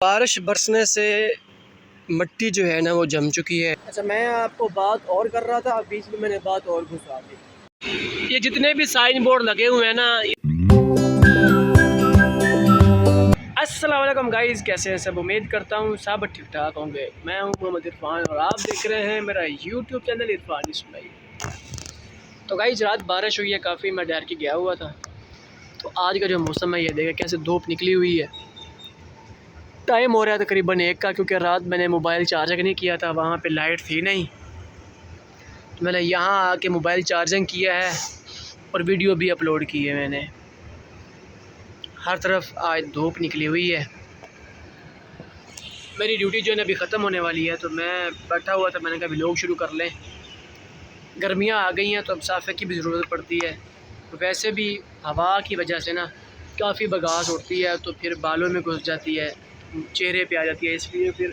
बारिश बरसने से मिट्टी जो है ना वो जम चुकी है। अच्छा, मैं आपको बात और कर रहा था, बीच में मैंने बात और घुसा दी। ये जितने भी साइन बोर्ड लगे हुए हैं ना। अस्सलाम वालेकुम गाइस, कैसे हैं सब? उम्मीद करता हूँ सब ठीक ठाक होंगे। मैं हूँ मोहम्मद इरफान और आप देख रहे हैं मेरा यूट्यूब चैनल इरफान इस्माइल। तो गाइस रात बारिश हुई है काफ़ी, मैं डर के गया हुआ था। तो आज का जो मौसम है ये देखें कैसे धूप निकली हुई है। टाइम हो रहा है तकरीबन 1 का, क्योंकि रात मैंने मोबाइल चार्ज नहीं किया था, वहाँ पे लाइट थी नहीं। तो मैंने यहाँ आके मोबाइल चार्जिंग किया है और वीडियो भी अपलोड की है मैंने। हर तरफ आज धूप निकली हुई है। मेरी ड्यूटी जो है ना अभी ख़त्म होने वाली है, तो मैं बैठा हुआ था, मैंने कहा व्लॉग शुरू कर लें। गर्मियाँ आ गई हैं तो अब साफ़े की भी ज़रूरत पड़ती है। वैसे भी हवा की वजह से ना काफ़ी बगास उठती है, तो फिर बालों में घुस जाती है, चेहरे पे आ जाती है, इसलिए फिर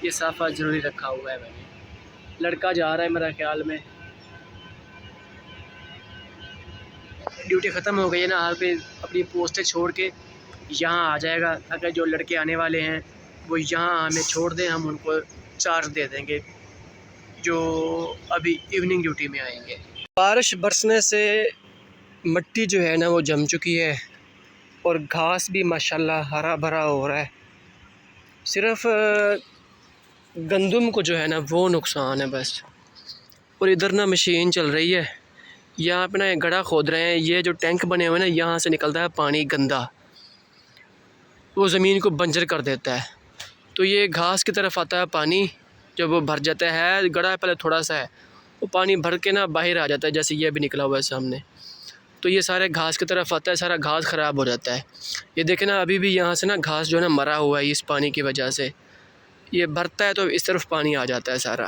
ये साफ़ा ज़रूरी रखा हुआ है मैंने। लड़का जा रहा है मेरा ख्याल में, ड्यूटी ख़त्म हो गई है ना, हर पे अपनी पोस्टें छोड़ के यहाँ आ जाएगा। अगर जो लड़के आने वाले हैं वो यहाँ हमें छोड़ दें, हम उनको चार्ज दे देंगे जो अभी इवनिंग ड्यूटी में आएंगे। बारिश बरसने से मिट्टी जो है ना वो जम चुकी है और घास भी माशाल्लाह हरा भरा हो रहा है। सिर्फ गंदम को जो है ना वो नुकसान है बस। और इधर ना मशीन चल रही है, यहाँ पे ना गड्ढा खोद रहे हैं। ये जो टैंक बने हुए हैं ना, यहाँ से निकलता है पानी गंदा, वो ज़मीन को बंजर कर देता है। तो ये घास की तरफ आता है पानी, जब वो भर जाता है, गड्ढा पहले थोड़ा सा है, वो पानी भर के ना बाहर आ जाता है, जैसे ये भी निकला हुआ है सामने। तो ये सारे घास की तरफ आता है, सारा घास ख़राब हो जाता है। ये देखें ना, अभी भी यहाँ से ना घास जो है ना मरा हुआ है इस पानी की वजह से। ये भरता है तो इस तरफ पानी आ जाता है सारा।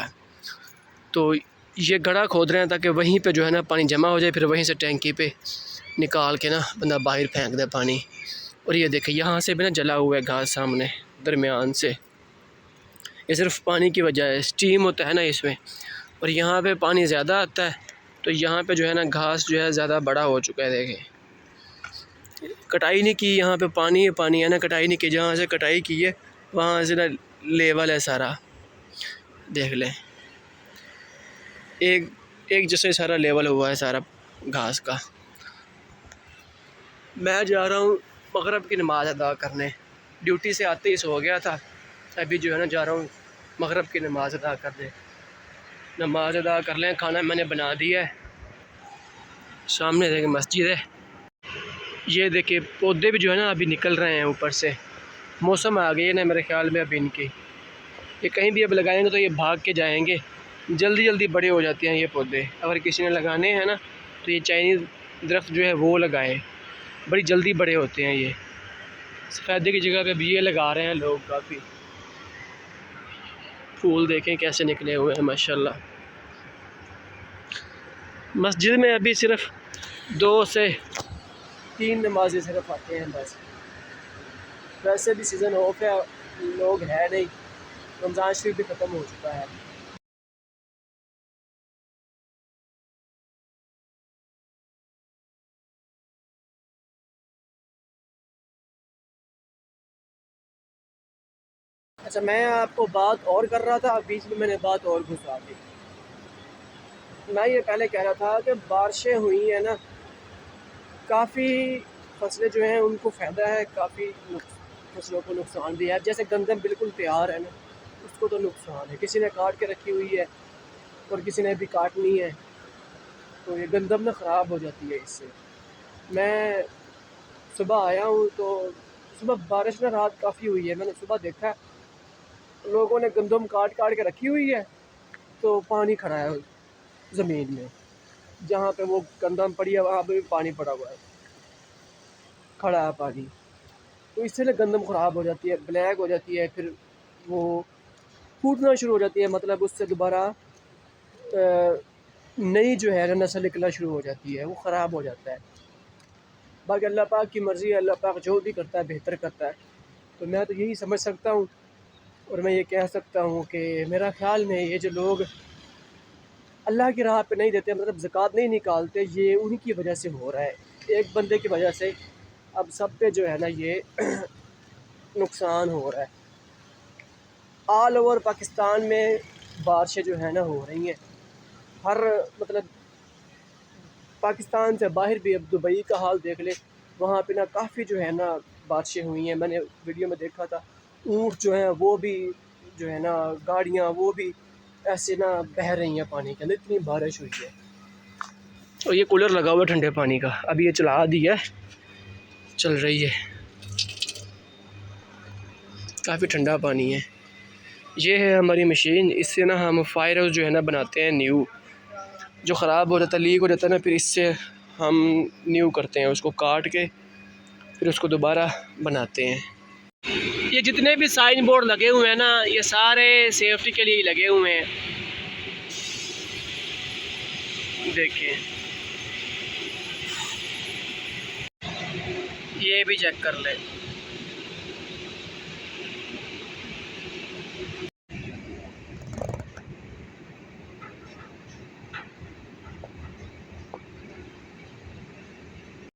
तो ये गड्ढा खोद रहे हैं ताकि वहीं पे जो है ना पानी जमा हो जाए, फिर वहीं से टैंकी पे निकाल के ना बंदा बाहर फेंक दे पानी। और ये देखें यहाँ से भी ना जला हुआ है घास सामने दरमियान से। ये सिर्फ पानी की वजह है, स्टीम होता है ना इसमें, और यहाँ पे पानी ज़्यादा आता है, तो यहाँ पे जो है ना घास जो है ज़्यादा बड़ा हो चुका है। देखें, कटाई नहीं की, यहाँ पे पानी है, पानी है ना, कटाई नहीं की। जहाँ से कटाई की है वहाँ से ना लेवल है सारा, देख लें, एक एक जैसे सारा लेवल हुआ है सारा घास का। मैं जा रहा हूँ मगरिब की नमाज़ अदा करने, ड्यूटी से आते ही सो गया था, अभी जो है ना जा रहा हूँ मगरिब की नमाज़ अदा करने। नमाज अदा कर लें, खाना मैंने बना दिया है, सामने देखें मस्जिद है। ये देखिए पौधे भी जो है ना अभी निकल रहे हैं ऊपर से, मौसम आ गई है ना मेरे ख्याल में अब इनकी। ये कहीं भी अब लगाएंगे तो ये भाग के जाएंगे, जल्दी जल्दी बड़े हो जाते हैं ये पौधे। अगर किसी ने लगाने हैं ना तो ये चाइनीज़ दरख्त जो है वो लगाएं, बड़ी जल्दी बड़े होते हैं ये। सफ़ेदे की जगह पे भी ये लगा रहे हैं लोग काफ़ी। फूल देखें कैसे निकले हुए हैं माशाल्लाह। मस्जिद में अभी सिर्फ 2 से 3 नमाज़ें सिर्फ आते हैं बस। वैसे भी सीज़न ऑफ है, लोग है नहीं, रमज़ान शरीफ भी ख़त्म हो चुका है। अच्छा, मैं आपको बात और कर रहा था, बीच में मैंने बात और घुसा दी। मैं ये पहले कह रहा था कि बारिशें हुई हैं ना, काफ़ी फसलें जो हैं उनको फ़ायदा है, काफ़ी फसलों को नुकसान भी है। जैसे गंदम बिल्कुल तैयार है ना, उसको तो नुकसान है, किसी ने काट के रखी हुई है और किसी ने भी काटनी है, तो ये गंदम ना ख़राब हो जाती है इससे। मैं सुबह आया हूँ तो सुबह बारिश ना रात काफ़ी हुई है, मैंने सुबह देखा लोगों ने गंदम काट काट के रखी हुई है, तो पानी खड़ा है ज़मीन में, जहाँ पे वो गंदम पड़ी है वहाँ पे भी पानी पड़ा हुआ है, खड़ा है पानी। तो इससे ना गंदम ख़राब हो जाती है, ब्लैक हो जाती है, फिर वो फूटना शुरू हो जाती है, मतलब उससे दोबारा नई जो है ना नस्ल निकलना शुरू हो जाती है, वो ख़राब हो जाता है। बाकी अल्लाह पाक की मर्ज़ी है, अल्लाह पाक जो भी करता है बेहतर करता है। तो मैं तो यही समझ सकता हूँ और मैं ये कह सकता हूँ कि मेरा ख़्याल में ये जो लोग अल्लाह की राह पे नहीं देते, मतलब ज़कात नहीं निकालते, ये उन्हीं की वजह से हो रहा है। एक बंदे की वजह से अब सब पे जो है ना ये नुकसान हो रहा है। ऑल ओवर पाकिस्तान में बारिशें जो है ना हो रही हैं, हर मतलब पाकिस्तान से बाहर भी, अब दुबई का हाल देख ले, वहाँ पे ना काफ़ी जो है ना बारिशें हुई हैं। मैंने वीडियो में देखा था, ऊँट जो है वो भी जो है ना, गाड़ियाँ वो भी ऐसे ना बह रही हैं पानी के अंदर, इतनी बारिश हुई है। और ये कूलर लगा हुआ है ठंडे पानी का, अभी ये चला दिया है, चल रही है, काफ़ी ठंडा पानी है। ये है हमारी मशीन, इससे ना हम फायर हाउस जो है ना बनाते हैं न्यू, जो ख़राब हो जाता है, लीक हो जाता है ना, फिर इससे हम न्यू करते हैं, उसको काट के फिर उसको दोबारा बनाते हैं। ये जितने भी साइन बोर्ड लगे हुए हैं ना, ये सारे सेफ्टी के लिए ही लगे हुए हैं, देखिए ये भी चेक कर लें।